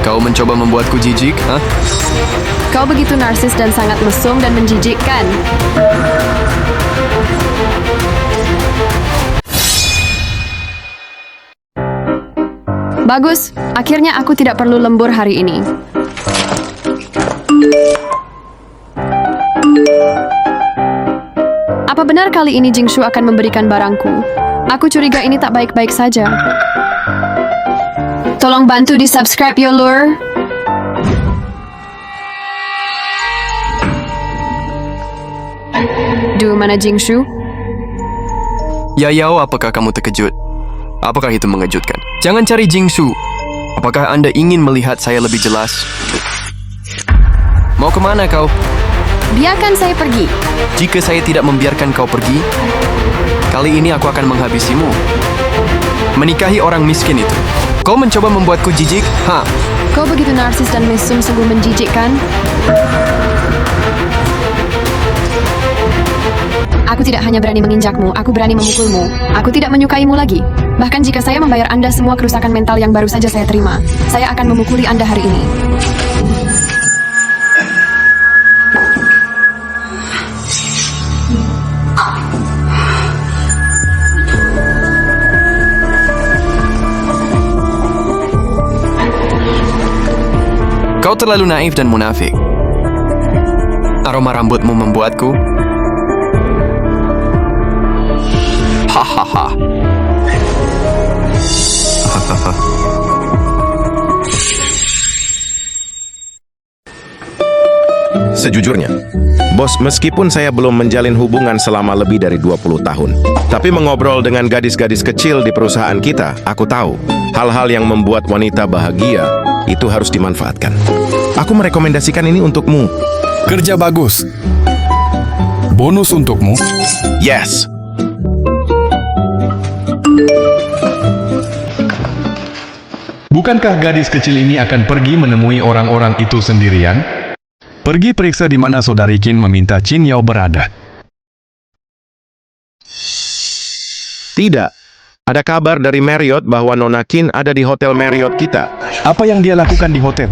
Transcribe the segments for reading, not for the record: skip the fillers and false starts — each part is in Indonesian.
Kau mencoba membuatku jijik, ha? Kau begitu narsis dan sangat mesum dan menjijikkan. Bagus, akhirnya aku tidak perlu lembur hari ini. Apa benar kali ini Jingshu akan memberikan barangku? Aku curiga ini tak baik-baik saja. Tolong bantu di-subscribe yo, Lur. Duh, mana Jingshu? Ya Yao, apakah kamu terkejut? Apakah itu mengejutkan? Jangan cari Jingshu. Apakah Anda ingin melihat saya lebih jelas? Mau kemana kau? Biarkan saya pergi. Jika saya tidak membiarkan kau pergi, kali ini aku akan menghabisimu. Menikahi orang miskin itu. Kau mencoba membuatku jijik? Ha? Kau begitu narsis dan mesum, sungguh menjijikkan. Aku tidak hanya berani menginjakmu, aku berani memukulmu. Aku tidak menyukaimu lagi. Bahkan jika saya membayar Anda semua kerusakan mental yang baru saja saya terima, saya akan memukuli Anda hari ini. Kau terlalu naif dan munafik. Aroma rambutmu membuatku... Hahaha. Sejujurnya, bos, meskipun saya belum menjalin hubungan selama lebih dari 20 tahun, tapi mengobrol dengan gadis-gadis kecil di perusahaan kita, aku tahu hal-hal yang membuat wanita bahagia itu harus dimanfaatkan. Aku merekomendasikan ini untukmu. Kerja bagus. Bonus untukmu. Yes. Bukankah gadis kecil ini akan pergi menemui orang-orang itu sendirian? Pergi periksa di mana saudari Qin meminta Qin Yao berada. Tidak. Ada kabar dari Marriott bahwa Nona Qin ada di hotel Marriott kita. Apa yang dia lakukan di hotel?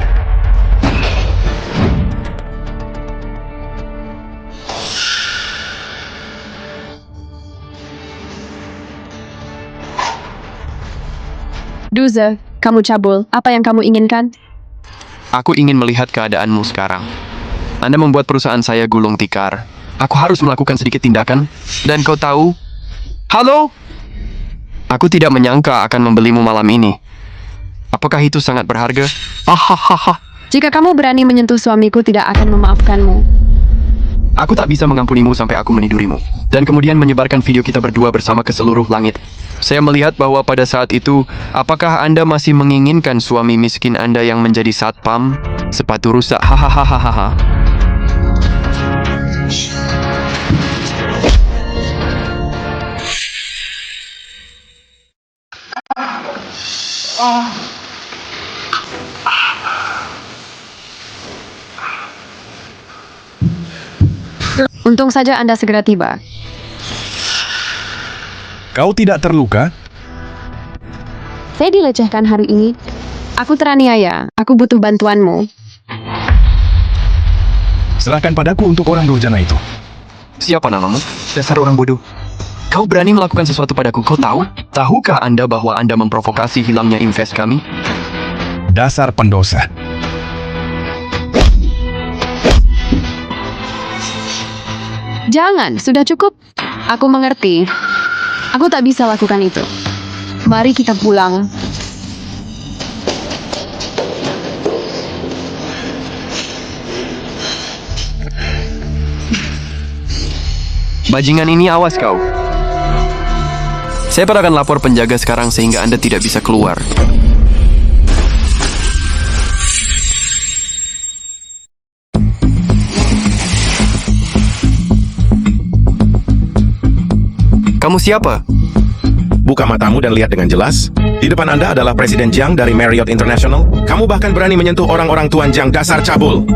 Duze, kamu cabul. Apa yang kamu inginkan? Aku ingin melihat keadaanmu sekarang. Anda membuat perusahaan saya gulung tikar. Aku harus melakukan sedikit tindakan. Dan kau tahu? Halo? Aku tidak menyangka akan membelimu malam ini. Apakah itu sangat berharga? Hahaha. Jika kamu berani menyentuh suamiku, tidak akan memaafkanmu. Aku tak bisa mengampunimu sampai aku menidurimu. Dan kemudian menyebarkan video kita berdua bersama ke seluruh langit. Saya melihat bahwa pada saat itu, apakah Anda masih menginginkan suami miskin Anda yang menjadi satpam? Sepatu rusak, hahaha. Untung saja Anda segera tiba. Kau tidak terluka? Saya dilecehkan hari ini. Aku teraniaya. Aku butuh bantuanmu. Serahkan padaku untuk orang durjana itu. Siapa namamu? Dasar orang bodoh. Kau berani melakukan sesuatu padaku, kau tahu? Tahukah Anda bahwa Anda memprovokasi hilangnya invest kami? Dasar pendosa. Jangan, sudah cukup. Aku mengerti. Aku tak bisa lakukan itu. Mari kita pulang. Bajingan ini, awas kau. Saya akan lapor penjaga sekarang sehingga Anda tidak bisa keluar. Kamu siapa? Buka matamu dan lihat dengan jelas. Di depan Anda adalah Presiden Jiang dari Marriott International. Kamu bahkan berani menyentuh orang-orang Tuan Jiang, dasar cabul.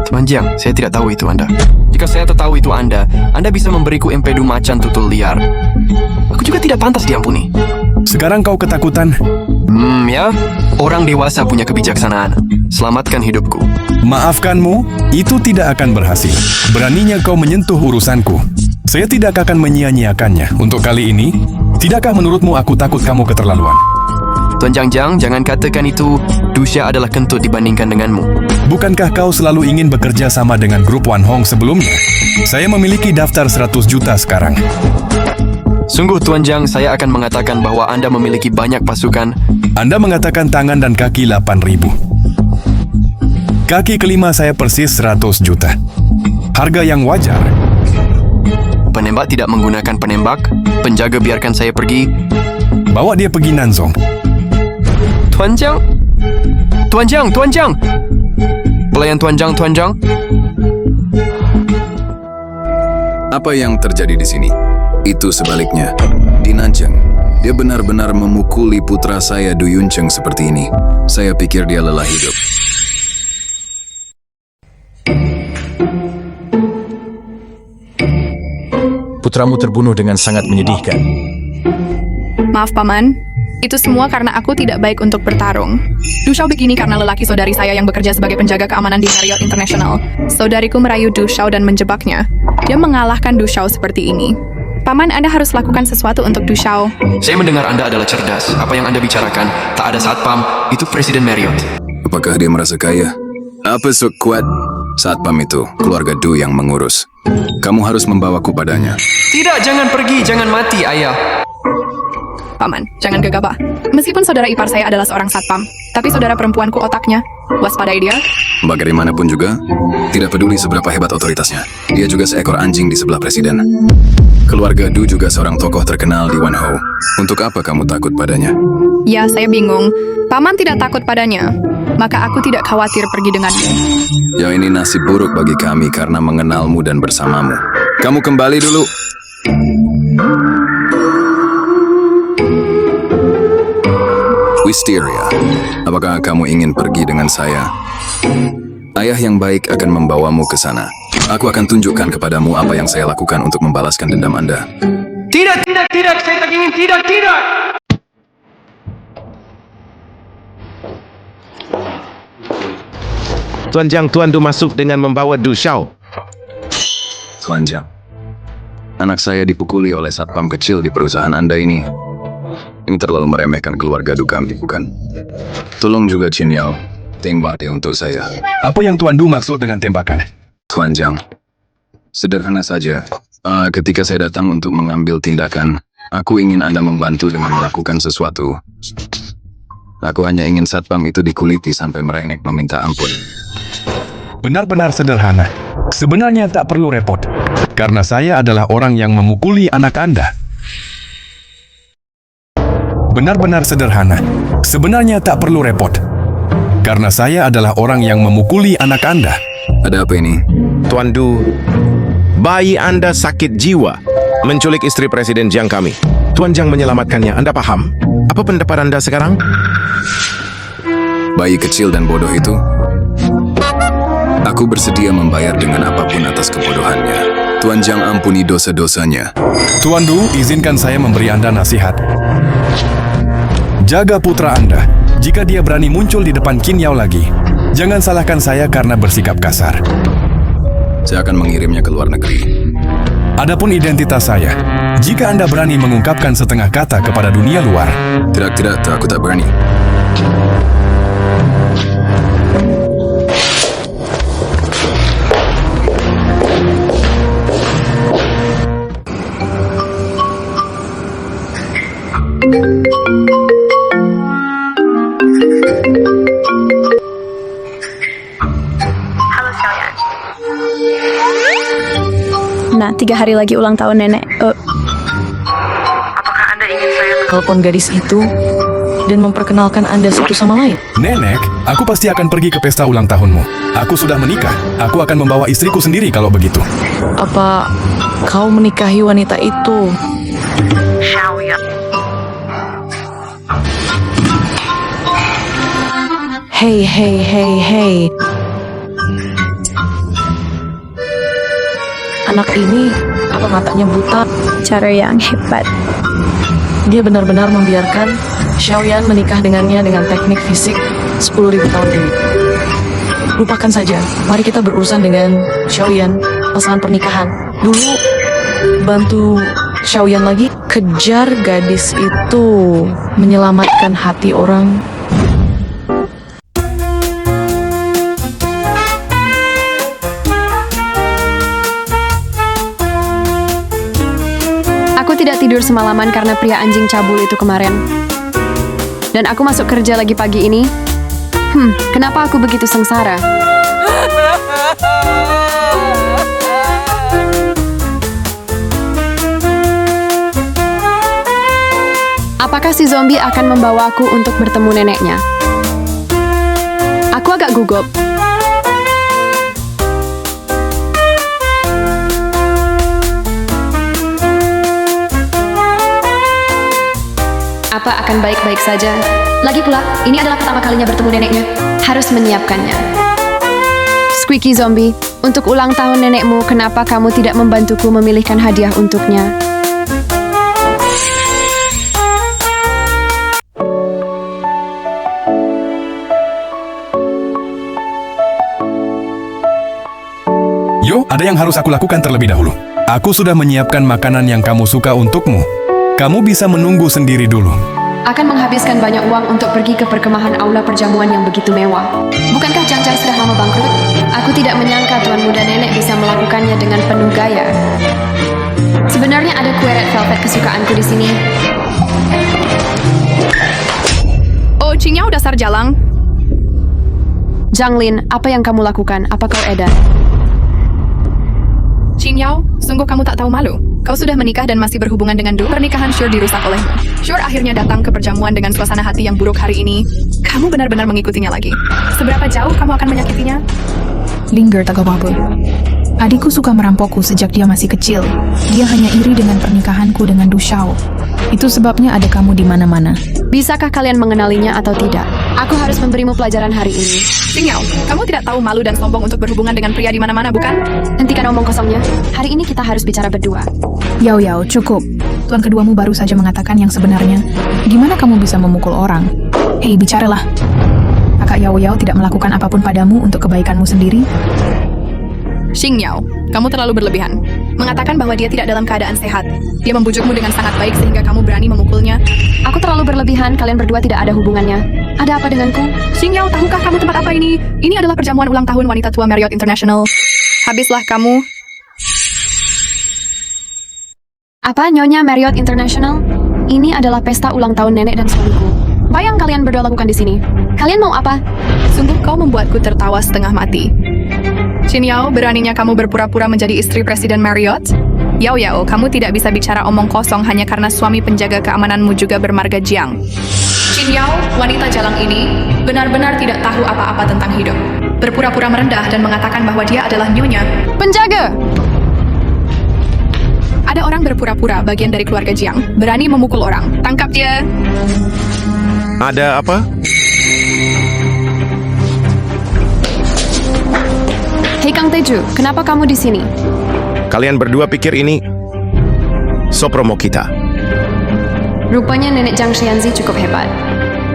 Tuan Jiang, saya tidak tahu itu Anda. Jika saya tahu itu Anda bisa memberiku empedu macan tutul liar. Aku juga tidak pantas diampuni. Sekarang kau ketakutan? Ya. Orang dewasa punya kebijaksanaan. Selamatkan hidupku. Maafkanmu, itu tidak akan berhasil. Beraninya kau menyentuh urusanku. Saya tidak akan menyia-nyiakannya. Untuk kali ini, tidakkah menurutmu aku takut kamu keterlaluan? Tuan Jiang, jangan katakan itu. Dusha adalah kentut dibandingkan denganmu. Bukankah kau selalu ingin bekerja sama dengan grup Wan Hong sebelumnya? Saya memiliki daftar 100 juta sekarang. Sungguh Tuan Jiang, saya akan mengatakan bahwa Anda memiliki banyak pasukan. Anda mengatakan tangan dan kaki 8.000. Kaki kelima saya persis 100 juta. Harga yang wajar. Penembak tidak menggunakan penembak. Penjaga biarkan saya pergi. Bawa dia pergi Nanzong. Tuan Jiang! Tuan Jiang! Tuan Jiang! Pelayan Tuan Jiang, Tuan Jiang. Apa yang terjadi di sini? Itu sebaliknya. Di Nanjing, dia benar-benar memukuli putra saya Du Yuncheng seperti ini. Saya pikir dia lelah hidup. Putramu terbunuh dengan sangat menyedihkan. Maaf, Paman. Itu semua karena aku tidak baik untuk bertarung. Du Shao begini karena lelaki saudari saya yang bekerja sebagai penjaga keamanan di Marriott International. Saudariku merayu Du Shao dan menjebaknya. Dia mengalahkan Du Shao seperti ini. Paman, Anda harus lakukan sesuatu untuk Du Shao. Saya mendengar Anda adalah cerdas. Apa yang Anda bicarakan? Tak ada satpam. Itu Presiden Marriott. Apakah dia merasa kaya? Apa sok kuat? Satpam itu, keluarga Du yang mengurus. Kamu harus membawaku padanya. Tidak, jangan pergi. Jangan mati, ayah. Paman, jangan gegabah. Meskipun saudara ipar saya adalah seorang satpam, tapi saudara perempuanku otaknya. Waspadai dia. Bagaimanapun juga, tidak peduli seberapa hebat otoritasnya. Dia juga seekor anjing di sebelah presiden. Keluarga Du juga seorang tokoh terkenal di Wan Ho. Untuk apa kamu takut padanya? Ya, saya bingung. Paman tidak takut padanya. Maka aku tidak khawatir pergi denganmu. Ya, ini nasib buruk bagi kami karena mengenalmu dan bersamamu. Kamu kembali dulu. Wisteria, apakah kamu ingin pergi dengan saya? Ayah yang baik akan membawamu ke sana. Aku akan tunjukkan kepadamu apa yang saya lakukan untuk membalaskan dendam Anda. Tidak. Saya tak ingin. Tidak. Tuan Jiang, Tuan Du masuk dengan membawa Du Shao. Tuan Jiang, anak saya dipukuli oleh satpam kecil di perusahaan Anda ini. Ini terlalu meremehkan keluarga Du kami, bukan? Tolong juga Qin Yao, tembak dia untuk saya. Apa yang Tuan Du maksud dengan tembakan? Tuan Jiang, sederhana saja. Ketika saya datang untuk mengambil tindakan, aku ingin Anda membantu dengan melakukan sesuatu. Aku hanya ingin satpam itu dikuliti sampai merengek meminta ampun. Benar-benar sederhana. Sebenarnya tak perlu repot. Karena saya adalah orang yang memukuli anak Anda. Benar-benar sederhana. Sebenarnya tak perlu repot. Karena saya adalah orang yang memukuli anak Anda. Ada apa ini? Tuan Du, bayi Anda sakit jiwa. Menculik istri Presiden Jiang kami. Tuan Jiang menyelamatkannya, Anda paham? Apa pendapat Anda sekarang? Bayi kecil dan bodoh itu? Aku bersedia membayar dengan apapun atas kebodohannya. Tuan Jiang ampuni dosa-dosanya. Tuan Du, izinkan saya memberi Anda nasihat. Jaga putra Anda. Jika dia berani muncul di depan Qin Yao lagi, jangan salahkan saya karena bersikap kasar. Saya akan mengirimnya ke luar negeri. Adapun identitas saya, jika Anda berani mengungkapkan setengah kata kepada dunia luar, Tidak, aku tak berani. Nah, 3 hari lagi ulang tahun nenek. Apakah Anda ingin saya telepon gadis itu dan memperkenalkan Anda satu sama lain? Nenek, aku pasti akan pergi ke pesta ulang tahunmu. Aku sudah menikah. Aku akan membawa istriku sendiri kalau begitu. Apa kau menikahi wanita itu? Xiaoyan. Hei. Anak ini, apa matanya buta? Cara yang hebat. dia benar-benar membiarkan Xiaoyan menikah dengannya dengan teknik fisik 10.000 tahun ini. Lupakan saja, mari kita berurusan dengan Xiaoyan, pasangan pernikahan. Dulu, bantu Xiaoyan lagi, kejar gadis itu, menyelamatkan hati orang. Aku tidak tidur semalaman karena pria anjing cabul itu kemarin. Dan aku masuk kerja lagi pagi ini. Kenapa aku begitu sengsara? Apakah si zombie akan membawaku untuk bertemu neneknya? Aku agak gugup. Apa akan baik-baik saja? Lagi pula, ini adalah pertama kalinya bertemu neneknya. Harus menyiapkannya. Squeaky Zombie, untuk ulang tahun nenekmu, kenapa kamu tidak membantuku memilihkan hadiah untuknya? Yo, ada yang harus aku lakukan terlebih dahulu. Aku sudah menyiapkan makanan yang kamu suka untukmu. Kamu bisa menunggu sendiri dulu. Akan menghabiskan banyak uang untuk pergi ke perkemahan aula perjamuan yang begitu mewah. Bukankah Jang-Jang sudah lama bangkrut? Aku tidak menyangka tuan muda nenek bisa melakukannya dengan penuh gaya. Sebenarnya ada kue red velvet kesukaanku di sini. Oh, Qingyao dasar jalang. Janglin, apa yang kamu lakukan? Apa kau edan? Qingyao, sungguh kamu tak tahu malu. Kau sudah menikah dan masih berhubungan dengan Du. Pernikahan Shure dirusak olehmu. Shure akhirnya datang ke perjamuan dengan suasana hati yang buruk hari ini. Kamu benar-benar mengikutinya lagi. Seberapa jauh kamu akan menyakitinya? Linger tak apa-apa. Adikku suka merampokku sejak dia masih kecil. Dia hanya iri dengan pernikahanku dengan Du Shao. Itu sebabnya ada kamu di mana-mana. Bisakah kalian mengenalinya atau tidak? Aku harus memberimu pelajaran hari ini. Qingyao, kamu tidak tahu malu dan sombong untuk berhubungan dengan pria di mana-mana, bukan? Hentikan omong kosongnya. Hari ini kita harus bicara berdua. Yao, cukup. Tuan keduamu baru saja mengatakan yang sebenarnya. Gimana kamu bisa memukul orang? Hei, bicaralah. Kakak Yao tidak melakukan apapun padamu untuk kebaikanmu sendiri? Qingyao, kamu terlalu berlebihan. Mengatakan bahwa dia tidak dalam keadaan sehat. Dia membujukmu dengan sangat baik sehingga kamu berani memukulnya. Aku terlalu berlebihan, kalian berdua tidak ada hubungannya. Ada apa denganku? Qingyao, tahukah kamu tempat apa ini? Ini adalah perjamuan ulang tahun wanita tua Marriott International. Habislah kamu. Apa, Nyonya Marriott International? Ini adalah pesta ulang tahun nenek dan suamiku. Apa yang kalian berdua lakukan di sini? Kalian mau apa? Sungguh kau membuatku tertawa setengah mati. Qingyao, beraninya kamu berpura-pura menjadi istri Presiden Marriott? Yao, kamu tidak bisa bicara omong kosong hanya karena suami penjaga keamananmu juga bermarga Jiang. Qingyao, wanita jalang ini, benar-benar tidak tahu apa-apa tentang hidup. Berpura-pura merendah dan mengatakan bahwa dia adalah nyonya. Penjaga! Ada orang berpura-pura bagian dari keluarga Jiang, berani memukul orang. Tangkap dia! Ada apa? Hei Kang Teju, kenapa kamu di sini? Kalian berdua pikir ini sopromo kita? Rupanya nenek Zhang Xianzi cukup hebat.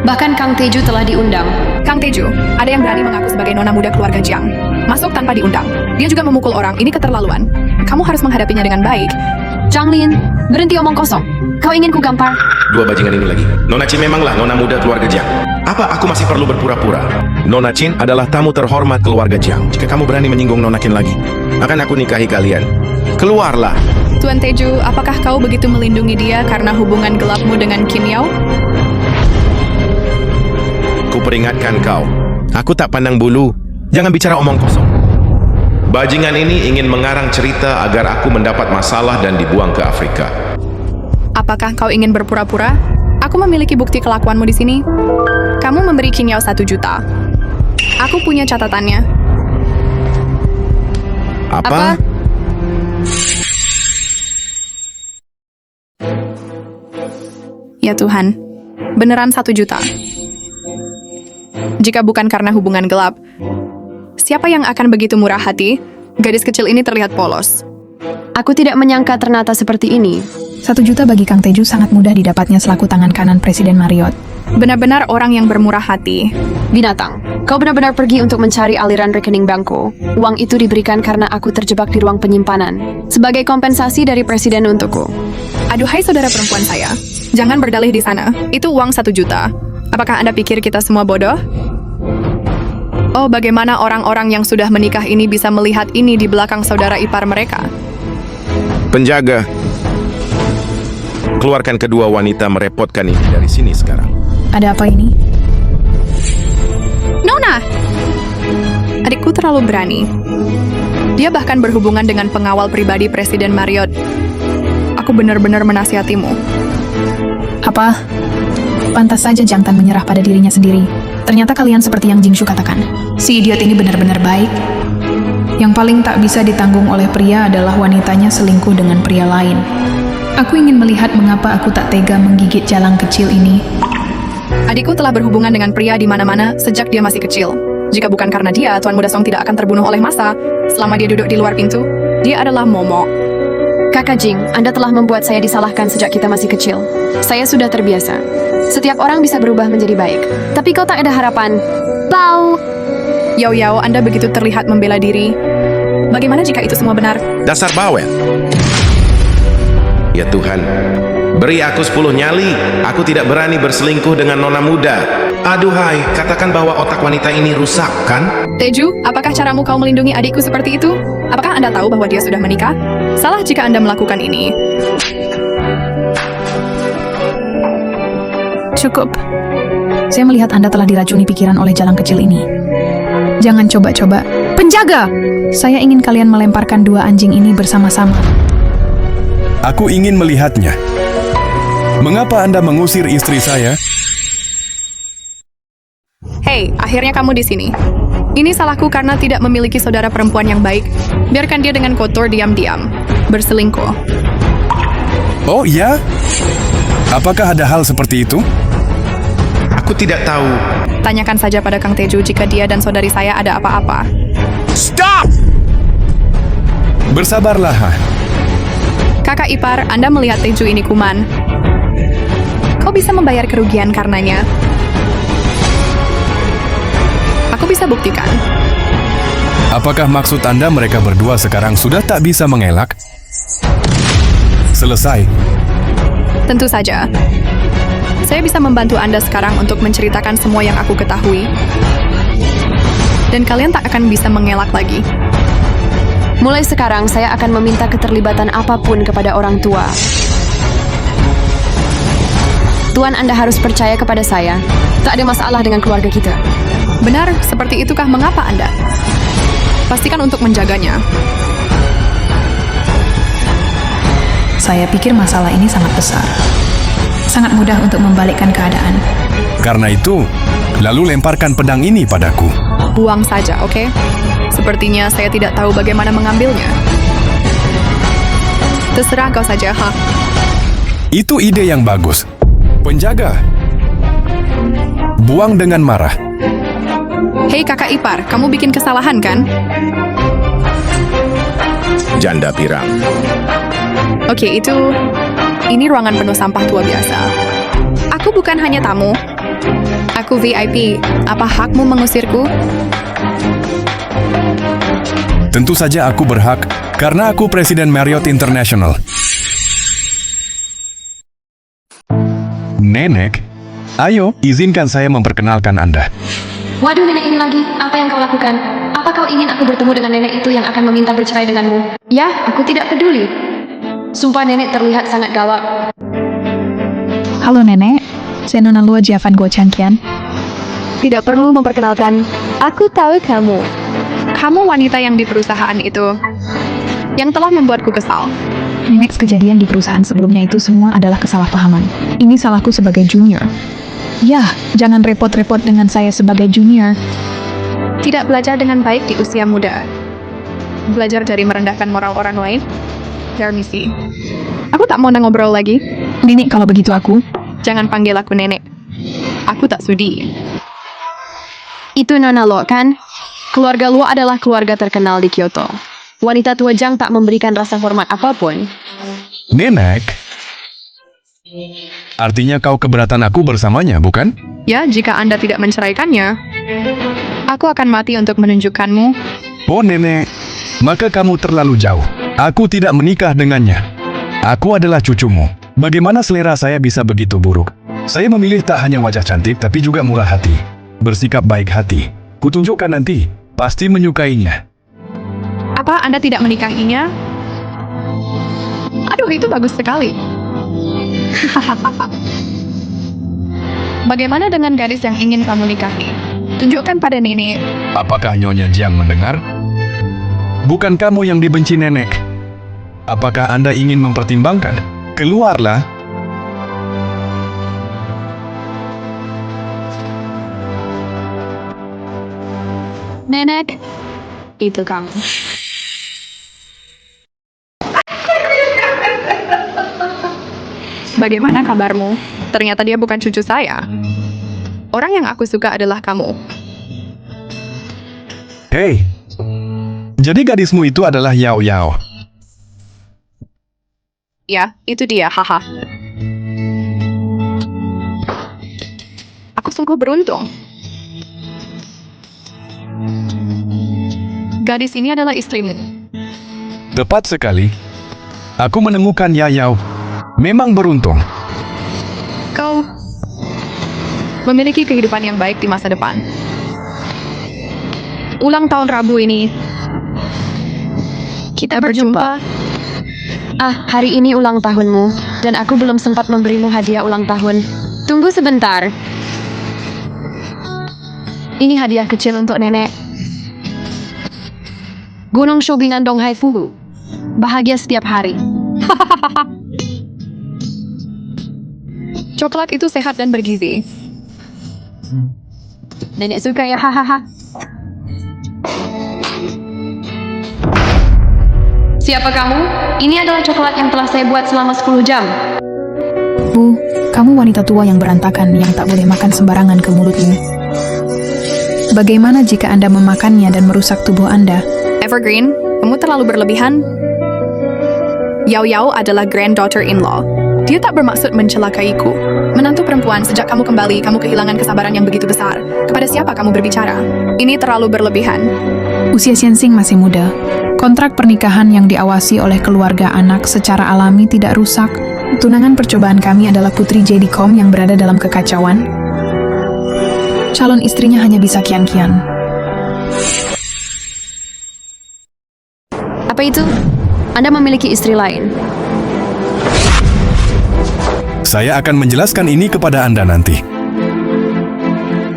Bahkan Kang Teju telah diundang. Kang Teju, ada yang berani mengaku sebagai nona muda keluarga Jiang. Masuk tanpa diundang. Dia juga memukul orang, ini keterlaluan. Kamu harus menghadapinya dengan baik. Changlin, berhenti omong kosong. Kau ingin ku gampar? Dua bajingan ini lagi. Nona Chin memanglah nona muda keluarga Jiang. Apa aku masih perlu berpura-pura? Nona Chin adalah tamu terhormat keluarga Jiang. Jika kamu berani menyinggung Nona Chin lagi, akan aku nikahi kalian. Keluarlah. Tuan Teju, apakah kau begitu melindungi dia karena hubungan gelapmu dengan Qingyao? Kuperingatkan kau. Aku tak pandang bulu. Jangan bicara omong kosong. Bajingan ini ingin mengarang cerita agar aku mendapat masalah dan dibuang ke Afrika. Apakah kau ingin berpura-pura? Aku memiliki bukti kelakuanmu di sini. Kamu memberi Qingyao 1 juta. Aku punya catatannya. Apa? Ya Tuhan, beneran 1 juta. Jika bukan karena hubungan gelap, siapa yang akan begitu murah hati? Gadis kecil ini terlihat polos. Aku tidak menyangka ternata seperti ini. 1 juta bagi Kang Teju sangat mudah didapatnya selaku tangan kanan Presiden Marriott. Benar-benar orang yang bermurah hati. Binatang, kau benar-benar pergi untuk mencari aliran rekening bankku. Uang itu diberikan karena aku terjebak di ruang penyimpanan. Sebagai kompensasi dari Presiden untukku. Aduhai saudara perempuan saya, jangan berdalih di sana. Itu uang 1 juta. Apakah Anda pikir kita semua bodoh? Oh, bagaimana orang-orang yang sudah menikah ini bisa melihat ini di belakang saudara ipar mereka? Penjaga, keluarkan kedua wanita merepotkan ini dari sini sekarang. Ada apa ini? Nona! Adikku terlalu berani. Dia bahkan berhubungan dengan pengawal pribadi Presiden Marriott. Aku benar-benar menasihatimu. Apa? Pantas saja Jangtan menyerah pada dirinya sendiri. Ternyata kalian seperti yang Jingshu katakan. Si idiot ini benar-benar baik. Yang paling tak bisa ditanggung oleh pria adalah wanitanya selingkuh dengan pria lain. Aku ingin melihat mengapa aku tak tega menggigit jalang kecil ini. Adikku telah berhubungan dengan pria di mana-mana sejak dia masih kecil. Jika bukan karena dia, Tuan Muda Song tidak akan terbunuh oleh massa selama dia duduk di luar pintu. Dia adalah Momo. Kakak Jing, Anda telah membuat saya disalahkan sejak kita masih kecil. Saya sudah terbiasa. Setiap orang bisa berubah menjadi baik. Tapi kau tak ada harapan. Bau! Yao, Anda begitu terlihat membela diri. Bagaimana jika itu semua benar? Dasar bawel. Ya Tuhan, beri aku 10 nyali. Aku tidak berani berselingkuh dengan nona muda. Aduhai, katakan bahwa otak wanita ini rusak, kan? Teju, apakah caramu kau melindungi adikku seperti itu? Apakah Anda tahu bahwa dia sudah menikah? Salah jika Anda melakukan ini. Cukup. Saya melihat Anda telah diracuni pikiran oleh jalang kecil ini. Jangan coba-coba. Penjaga! Saya ingin kalian melemparkan 2 anjing ini bersama-sama. Aku ingin melihatnya. Mengapa Anda mengusir istri saya? Hei, akhirnya kamu di sini. Ini salahku karena tidak memiliki saudara perempuan yang baik. Biarkan dia dengan kotor diam-diam. Berselingkuh. Oh iya? Apakah ada hal seperti itu? Aku tidak tahu. Tanyakan saja pada Kang Teju jika dia dan saudari saya ada apa-apa. Stop! Bersabarlah, Ha. Kakak ipar, Anda melihat Teju ini kuman. Kau bisa membayar kerugian karenanya. Aku bisa buktikan. Apakah maksud Anda mereka berdua sekarang sudah tak bisa mengelak? Selesai. Tentu saja. Saya bisa membantu Anda sekarang untuk menceritakan semua yang aku ketahui. Dan kalian tak akan bisa mengelak lagi. Mulai sekarang saya akan meminta keterlibatan apapun kepada orang tua. Tuan, Anda harus percaya kepada saya. Tak ada masalah dengan keluarga kita. Benar, seperti itukah mengapa Anda? Pastikan untuk menjaganya. Saya pikir masalah ini sangat besar. Sangat mudah untuk membalikkan keadaan. Karena itu, lalu lemparkan pedang ini padaku. Buang saja, oke? Sepertinya saya tidak tahu bagaimana mengambilnya. Terserah kau saja, Ha. Itu ide yang bagus. Penjaga. Buang dengan marah. Hei kakak ipar, kamu bikin kesalahan kan? Janda pirang. Oke, ini ruangan penuh sampah tua biasa. Aku bukan hanya tamu. Aku VIP. Apa hakmu mengusirku? Tentu saja aku berhak, karena aku Presiden Marriott International. Nenek, ayo, izinkan saya memperkenalkan Anda. Waduh, nenek ini lagi. Apa yang kau lakukan? Apa kau ingin aku bertemu dengan nenek itu yang akan meminta bercerai denganmu? Ya, aku tidak peduli. Sumpah nenek terlihat sangat galak. Halo nenek, saya Nona Lua Jiavan Guo Changqian. Tidak perlu memperkenalkan. Aku tahu kamu. Kamu wanita yang di perusahaan itu. Yang telah membuatku kesal. Nenek, kejadian di perusahaan sebelumnya itu semua adalah kesalahpahaman. Ini salahku sebagai junior. Ya, jangan repot-repot dengan saya sebagai junior. Tidak belajar dengan baik di usia muda. Belajar dari merendahkan moral orang lain. Permisi. Aku tak mau ngobrol lagi. Nenek, kalau begitu aku... Jangan panggil aku nenek. Aku tak sudi. Itu Nona Lo, kan? Keluarga Lo adalah keluarga terkenal di Kyoto. Wanita tua Jang tak memberikan rasa hormat apapun. Nenek, Artinya kau keberatan aku bersamanya, bukan? Ya, jika Anda tidak menceraikannya, aku akan mati untuk menunjukkanmu. Oh nenek, maka kamu terlalu jauh. Aku tidak menikah dengannya. Aku adalah cucumu. Bagaimana selera saya bisa begitu buruk? Saya memilih tak hanya wajah cantik, tapi juga murah hati. Bersikap baik hati. Kutunjukkan nanti, pasti menyukainya. Apa Anda tidak menikahinya? Aduh, itu bagus sekali. Bagaimana dengan gadis yang ingin kamu nikahi? Tunjukkan pada nenek. Apakah Nyonya Jiang mendengar? Bukan kamu yang dibenci nenek. Apakah Anda ingin mempertimbangkan? Keluarlah. Nenek, itu kamu. Bagaimana kabarmu? Ternyata dia bukan cucu saya. Orang yang aku suka adalah kamu. Hei, jadi gadismu itu adalah Yao Yao. Ya, itu dia, haha. Aku sungguh beruntung. Gadis ini adalah istrimu. Tepat sekali. Aku menemukan Yao Yao. Memang beruntung. Kau memiliki kehidupan yang baik di masa depan. Ulang tahun Rabu ini, kita berjumpa. Hari ini ulang tahunmu, dan aku belum sempat memberimu hadiah ulang tahun. Tunggu sebentar. Ini hadiah kecil untuk nenek. Gunung Shogingan Donghai Fuhu. Bahagia setiap hari. Coklat itu sehat dan bergizi. Nenek suka ya, hahaha. Siapa kamu? Ini adalah coklat yang telah saya buat selama 10 jam. Bu, kamu wanita tua yang berantakan yang tak boleh makan sembarangan ke mulutmu. Bagaimana jika Anda memakannya dan merusak tubuh Anda? Evergreen, kamu terlalu berlebihan. Yao Yao adalah granddaughter-in-law. Dia tak bermaksud mencelakaiku. Menantu perempuan, sejak kamu kembali, kamu kehilangan kesabaran yang begitu besar. Kepada siapa kamu berbicara? Ini terlalu berlebihan. Usia Xianxing masih muda. Kontrak pernikahan yang diawasi oleh keluarga anak secara alami tidak rusak. Tunangan percobaan kami adalah putri JD Com yang berada dalam kekacauan. Calon istrinya hanya bisa kian-kian. Apa itu? Anda memiliki istri lain. Saya akan menjelaskan ini kepada Anda nanti.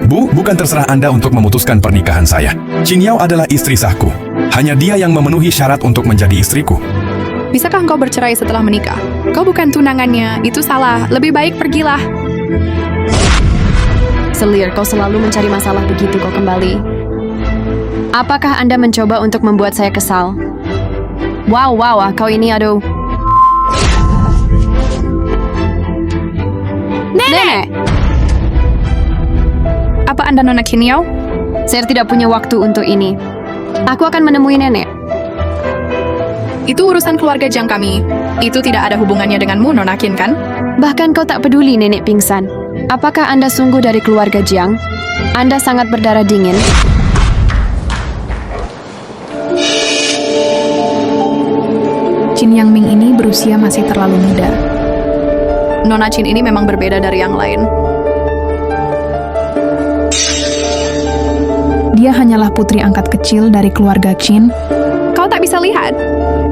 Bu, bukan terserah Anda untuk memutuskan pernikahan saya. Qin Yao adalah istri sahku. Hanya dia yang memenuhi syarat untuk menjadi istriku. Bisakah engkau bercerai setelah menikah? Kau bukan tunangannya, itu salah. Lebih baik pergilah. Selir, kau selalu mencari masalah begitu kau kembali. Apakah Anda mencoba untuk membuat saya kesal? Wow, kau ini aduh. Nenek! Apa Anda Nona Qin Yao? Saya tidak punya waktu untuk ini. Aku akan menemui nenek. Itu urusan keluarga Jiang kami. Itu tidak ada hubungannya denganmu, Nona Qin, kan? Bahkan kau tak peduli nenek pingsan. Apakah Anda sungguh dari keluarga Jiang? Anda sangat berdarah dingin. Qin Yangming ini berusia masih terlalu muda. Nona Qin ini memang berbeda dari yang lain. Dia hanyalah putri angkat kecil dari keluarga Qin. Kau tak bisa lihat.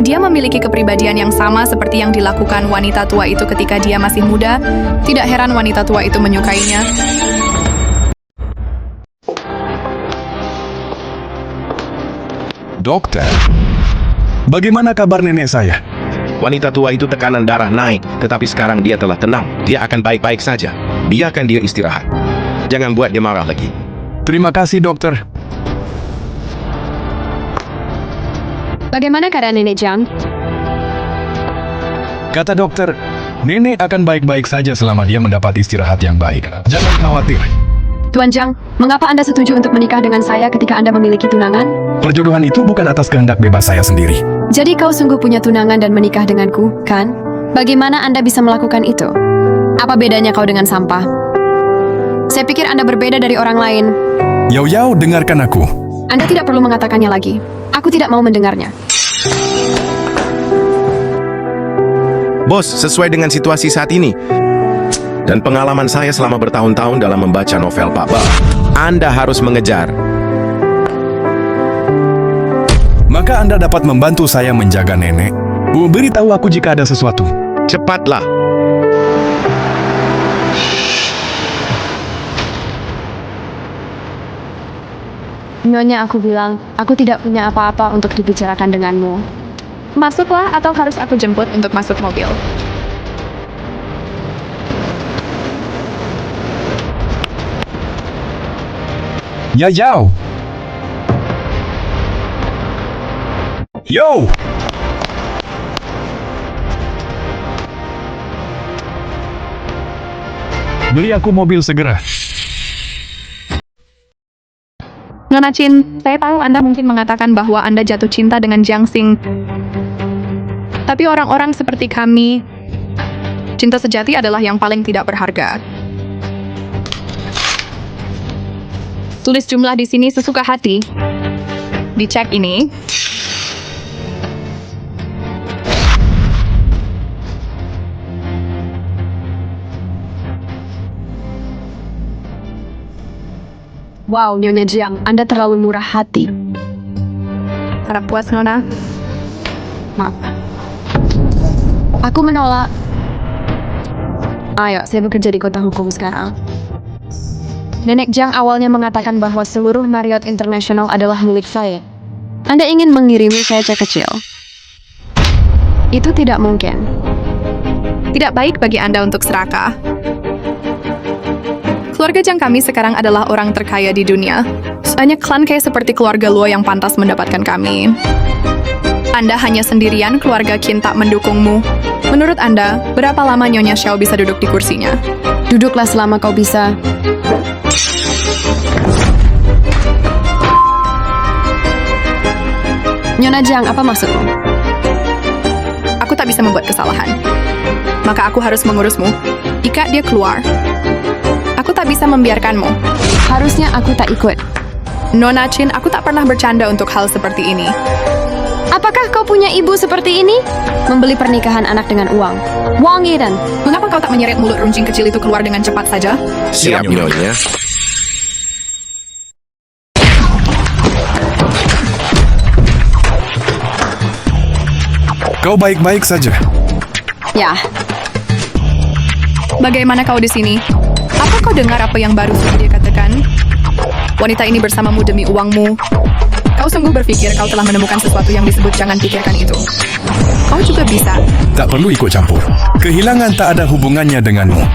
Dia memiliki kepribadian yang sama seperti yang dilakukan wanita tua itu ketika dia masih muda. Tidak heran wanita tua itu menyukainya. Dokter, bagaimana kabar nenek saya? Wanita tua itu tekanan darah naik, tetapi sekarang dia telah tenang. Dia akan baik-baik saja. Biarkan dia istirahat. Jangan buat dia marah lagi. Terima kasih, dokter. Bagaimana keadaan nenek Jiang? Kata dokter, nenek akan baik-baik saja selama dia mendapat istirahat yang baik. Jangan khawatir. Tuan Jiang, mengapa Anda setuju untuk menikah dengan saya ketika Anda memiliki tunangan? Perjodohan itu bukan atas kehendak bebas saya sendiri. Jadi kau sungguh punya tunangan dan menikah denganku, kan? Bagaimana Anda bisa melakukan itu? Apa bedanya kau dengan sampah? Saya pikir Anda berbeda dari orang lain. Yao Yao, dengarkan aku. Anda tidak perlu mengatakannya lagi. Aku tidak mau mendengarnya. Bos, sesuai dengan situasi saat ini dan pengalaman saya selama bertahun-tahun dalam membaca novel Pak Ba, Anda harus mengejar. Maka Anda dapat membantu saya menjaga nenek. Beritahu aku jika ada sesuatu. Cepatlah. Nyonya, aku bilang, aku tidak punya apa-apa untuk dibicarakan denganmu. Masuklah atau harus aku jemput untuk masuk mobil? Ya Yao. Yo. Beli aku mobil segera. Nona Chin, saya tahu Anda mungkin mengatakan bahwa Anda jatuh cinta dengan Jiang Xing. Tapi orang-orang seperti kami, cinta sejati adalah yang paling tidak berharga. Tulis jumlah di sini sesuka hati. Dicek ini. Wow, Nyonya Jiang, Anda terlalu murah hati. Harap puas, Nona. Maaf. Aku menolak. Ayo, saya bekerja di kota hukum sekarang. Nenek Jiang awalnya mengatakan bahwa seluruh Marriott International adalah milik saya. Anda ingin mengirimi saya cek kecil? Itu tidak mungkin. Tidak baik bagi Anda untuk serakah. Keluarga Jiang kami sekarang adalah orang terkaya di dunia. Banyak klan kayak seperti keluarga Luo yang pantas mendapatkan kami. Anda hanya sendirian, keluarga Qin tak mendukungmu. Menurut Anda, berapa lama Nyonya Xiao bisa duduk di kursinya? Duduklah selama kau bisa. Nyonya Jiang, apa maksudmu? Aku tak bisa membuat kesalahan. Maka aku harus mengurusmu. Jika dia keluar, aku tak bisa membiarkanmu. Harusnya aku tak ikut. Nona Chin, aku tak pernah bercanda untuk hal seperti ini. Apakah kau punya ibu seperti ini? Membeli pernikahan anak dengan uang. Wang Yidan. Mengapa kau tak menyeret mulut runcing kecil itu keluar dengan cepat saja? Siap, Nyonya. Kau baik-baik saja. Ya, Bagaimana kau di sini? Apa kau dengar apa yang baru saja dia katakan? Wanita ini bersamamu demi uangmu. Kau sungguh berpikir kau telah menemukan sesuatu yang disebut jangan pikirkan itu. Kau juga bisa. Tak perlu ikut campur. Kehilangan tak ada hubungannya denganmu.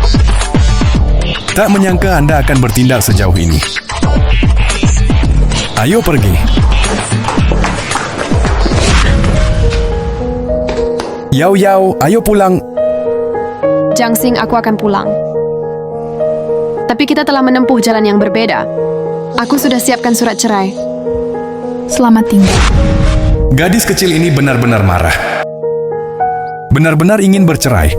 Tak menyangka Anda akan bertindak sejauh ini. Ayo pergi. Yao Yao, ayo pulang. Jiang Xing, aku akan pulang. Tapi kita telah menempuh jalan yang berbeda. Aku sudah siapkan surat cerai. Selamat tinggal. Gadis kecil ini benar-benar marah. Benar-benar ingin bercerai.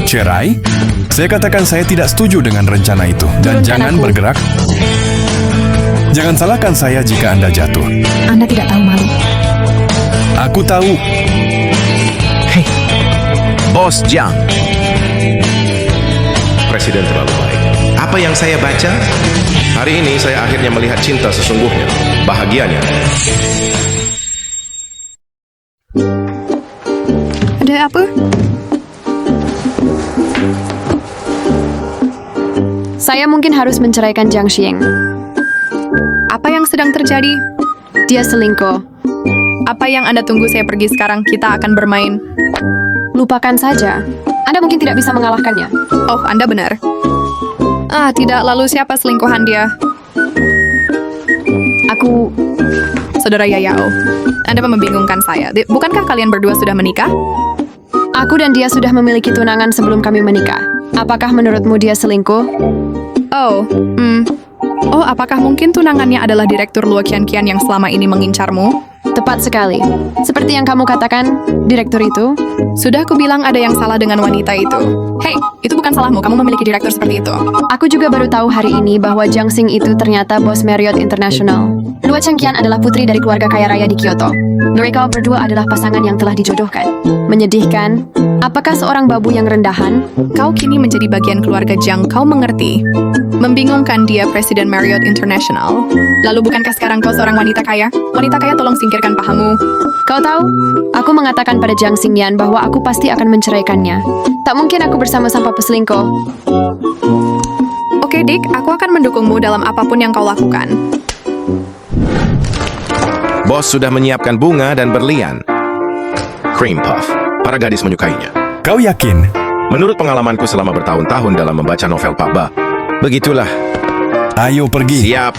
Cerai? Saya katakan saya tidak setuju dengan rencana itu. Dan Turunkan jangan aku. bergerak. Jangan salahkan saya jika Anda jatuh. Anda tidak tahu malu. Aku tahu. Bos Jiang. Presiden terlalu baik. Apa yang saya baca? Hari ini saya akhirnya melihat cinta sesungguhnya. Bahagianya. Ada apa? Saya mungkin harus menceraikan Jiang Xing. Apa yang sedang terjadi? Dia selingkuh. Apa yang Anda tunggu saya pergi sekarang? Kita akan bermain. Lupakan saja. Anda mungkin tidak bisa mengalahkannya. Oh, Anda benar. Tidak. Lalu siapa selingkuhan dia? Aku... Saudara Yayao. Anda membingungkan saya. Bukankah kalian berdua sudah menikah? Aku dan dia sudah memiliki tunangan sebelum kami menikah. Apakah menurutmu dia selingkuh? Oh, apakah mungkin tunangannya adalah Direktur Luo Qian yang selama ini mengincarmu? Tepat sekali. Seperti yang kamu katakan, direktur itu. Sudah aku bilang ada yang salah dengan wanita itu. Hei, itu bukan salahmu, kamu memiliki direktur seperti itu. Aku juga baru tahu hari ini bahwa Jiang Xing itu ternyata bos Marriott International. Luo Chengqian adalah putri dari keluarga kaya raya di Kyoto. Mereka berdua adalah pasangan yang telah dijodohkan. Menyedihkan. Apakah seorang babu yang rendahan? Kau kini menjadi bagian keluarga Jiang, kau mengerti. Membingungkan dia Presiden Marriott International. Lalu bukankah sekarang kau seorang wanita kaya? Wanita kaya tolong singkirkan pahamu. Kau tahu, aku mengatakan pada Jiang Xingyan bahwa aku pasti akan menceraikannya. Tak mungkin aku bersama sampah peselingkuh. Oke, Dick, aku akan mendukungmu dalam apapun yang kau lakukan. Bos sudah menyiapkan bunga dan berlian. Cream puff. Para gadis menyukainya. Kau yakin? Menurut pengalamanku selama bertahun-tahun dalam membaca novel Pak Ba, begitulah. Ayo pergi. Siap.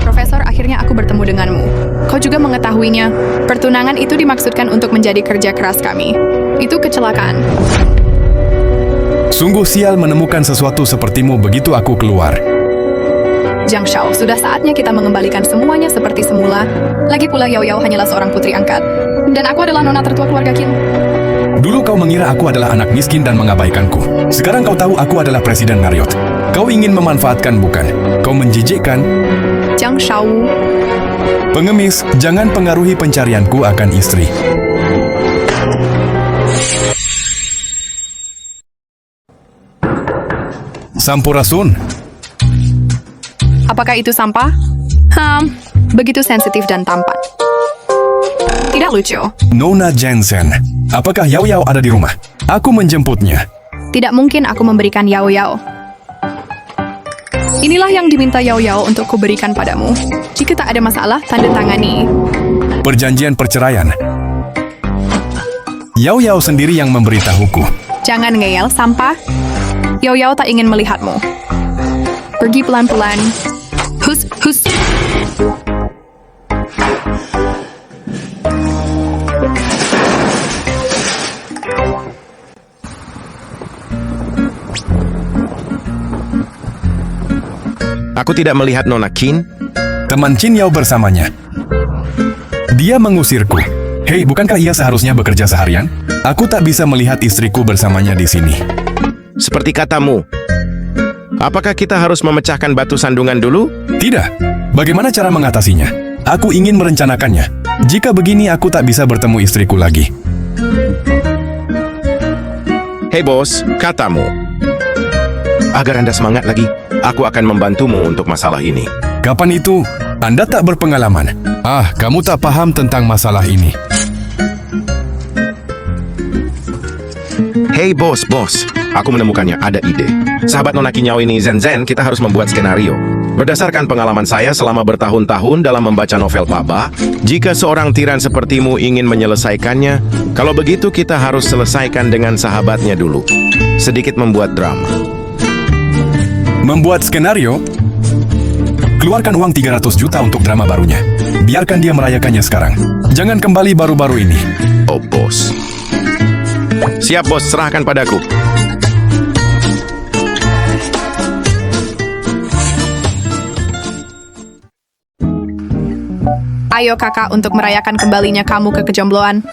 Profesor, akhirnya aku bertemu denganmu. Kau juga mengetahuinya. Pertunangan itu dimaksudkan untuk menjadi kerja keras kami. Itu kecelakaan. Sungguh sial menemukan sesuatu sepertimu begitu aku keluar. Jiang Shao, sudah saatnya kita mengembalikan semuanya seperti semula. Lagi pula Yao Yao hanyalah seorang putri angkat. Dan aku adalah nona tertua keluarga Qin. Dulu kau mengira aku adalah anak miskin dan mengabaikanku. Sekarang kau tahu aku adalah Presiden Marriott. Kau ingin memanfaatkan bukan? Kau menjijikkan. Jiang Shao. Pengemis, jangan pengaruhi pencarianku akan istri. Sampurasun. Apakah itu sampah? Begitu sensitif dan tampan. Tidak lucu. Nona Jensen, apakah Yao Yao ada di rumah? Aku menjemputnya. Tidak mungkin aku memberikan Yao Yao. Inilah yang diminta Yao Yao untuk kuberikan padamu. Jika tak ada masalah, tanda tangani. Perjanjian perceraian. Yao Yao sendiri yang memberitahuku. Jangan ngeyel, sampah. Yao Yao tak ingin melihatmu. Pergi pelan-pelan. Hus, hus. Aku tidak melihat Nona Qin. Teman Chin Yao bersamanya. Dia mengusirku. Hei, bukankah ia seharusnya bekerja seharian? Aku tak bisa melihat istriku bersamanya di sini. Seperti katamu. Apakah kita harus memecahkan batu sandungan dulu? Tidak. Bagaimana cara mengatasinya? Aku ingin merencanakannya. Jika begini aku tak bisa bertemu istriku lagi. Hei bos, katamu. Agar Anda semangat lagi, aku akan membantumu untuk masalah ini. Kapan itu? Anda tak berpengalaman. Kamu tak paham tentang masalah ini. Hei bos, aku menemukannya, ada ide. Sahabat Nona Kinyao ini Zen, kita harus membuat skenario. Berdasarkan pengalaman saya selama bertahun-tahun dalam membaca novel Pak Ba, jika seorang tiran sepertimu ingin menyelesaikannya, kalau begitu kita harus selesaikan dengan sahabatnya dulu. Sedikit membuat drama. Membuat skenario? Keluarkan uang 300 juta untuk drama barunya. Biarkan dia merayakannya sekarang. Jangan kembali baru-baru ini. Oh bos. Siap bos, serahkan padaku. Ayo kakak untuk merayakan kembalinya kamu ke kejombloan.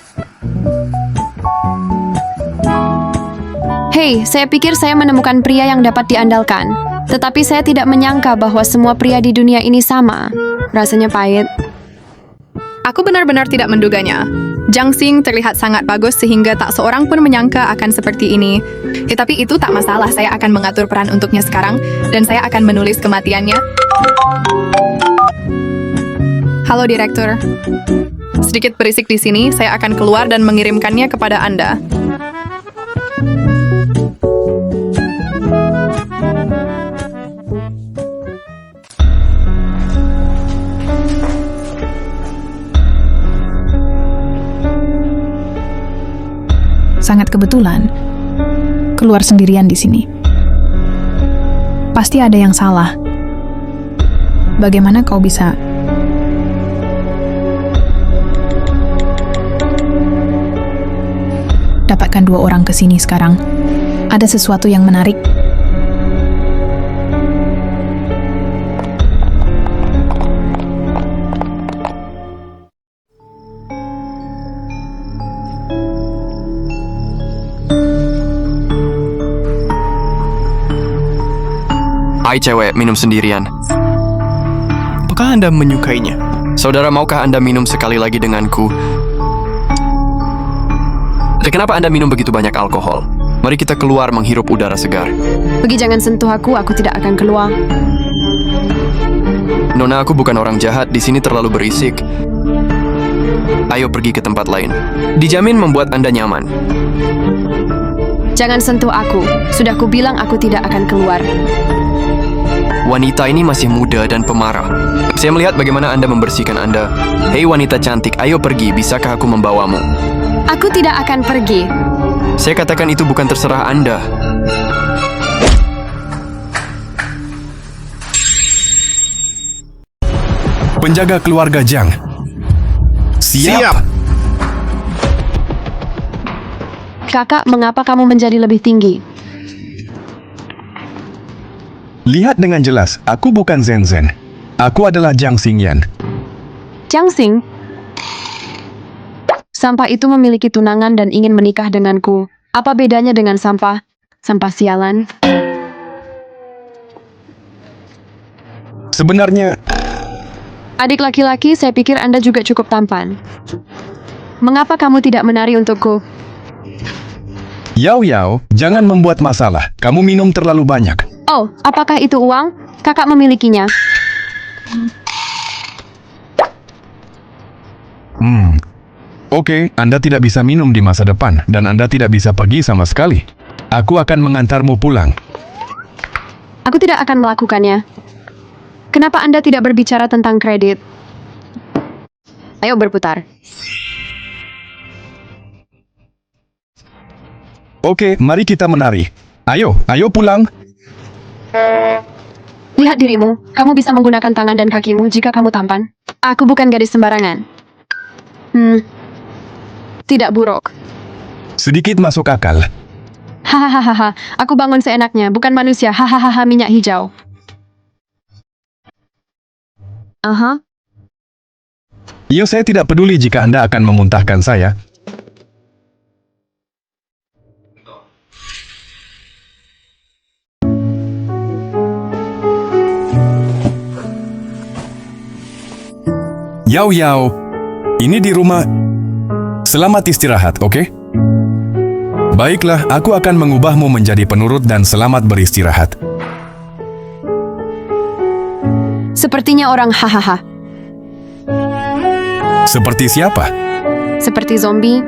Hei, saya pikir saya menemukan pria yang dapat diandalkan. Tetapi saya tidak menyangka bahwa semua pria di dunia ini sama. Rasanya pahit. Aku benar-benar tidak menduganya. Jiang Xing terlihat sangat bagus sehingga tak seorang pun menyangka akan seperti ini. Tetapi itu tak masalah, saya akan mengatur peran untuknya sekarang dan saya akan menulis kematiannya. Halo Direktur. Sedikit berisik di sini, saya akan keluar dan mengirimkannya kepada Anda. Sangat kebetulan, keluar sendirian di sini. Pasti ada yang salah. Bagaimana kau bisa? Dapatkan 2 orang ke sini sekarang. Ada sesuatu yang menarik. Ai cewek minum sendirian. Apakah Anda menyukainya? Saudara, maukah Anda minum sekali lagi denganku? Kenapa Anda minum begitu banyak alkohol? Mari kita keluar menghirup udara segar. Pergi, jangan sentuh aku tidak akan keluar. Nona, aku bukan orang jahat, di sini terlalu berisik. Ayo pergi ke tempat lain. Dijamin membuat Anda nyaman. Jangan sentuh aku. Sudah kubilang aku tidak akan keluar. Wanita ini masih muda dan pemarah. Saya melihat bagaimana Anda membersihkan Anda. Hei wanita cantik, ayo pergi, bisakah aku membawamu? Aku tidak akan pergi. Saya katakan itu bukan terserah Anda. Penjaga keluarga Jiang. Siap. Kakak, mengapa kamu menjadi lebih tinggi? Lihat dengan jelas, aku bukan Zhen Zhen. Aku adalah Jiang Xingyan. Jiang Xing? Sampah itu memiliki tunangan dan ingin menikah denganku. Apa bedanya dengan sampah? Sampah sialan. Sebenarnya, Adik laki-laki, saya pikir Anda juga cukup tampan. Mengapa kamu tidak menari untukku? Yao Yao, jangan membuat masalah. Kamu minum terlalu banyak. Oh, apakah itu uang? Kakak memilikinya. Oke, Anda tidak bisa minum di masa depan, dan Anda tidak bisa pergi sama sekali. Aku akan mengantarmu pulang. Aku tidak akan melakukannya. Kenapa Anda tidak berbicara tentang kredit? Ayo berputar. Oke, mari kita menari. Ayo pulang. Lihat dirimu. Kamu bisa menggunakan tangan dan kakimu jika kamu tampan. Aku bukan gadis sembarangan. Tidak buruk. Sedikit masuk akal. Hahaha, aku bangun seenaknya, bukan manusia. Hahaha, minyak hijau. Aha. Yo, saya tidak peduli jika Anda akan memuntahkan saya. Yao Yao, ini di rumah. Selamat istirahat, oke? Baiklah, aku akan mengubahmu menjadi penurut dan selamat beristirahat. Sepertinya orang hahaha. Seperti siapa? Seperti zombie.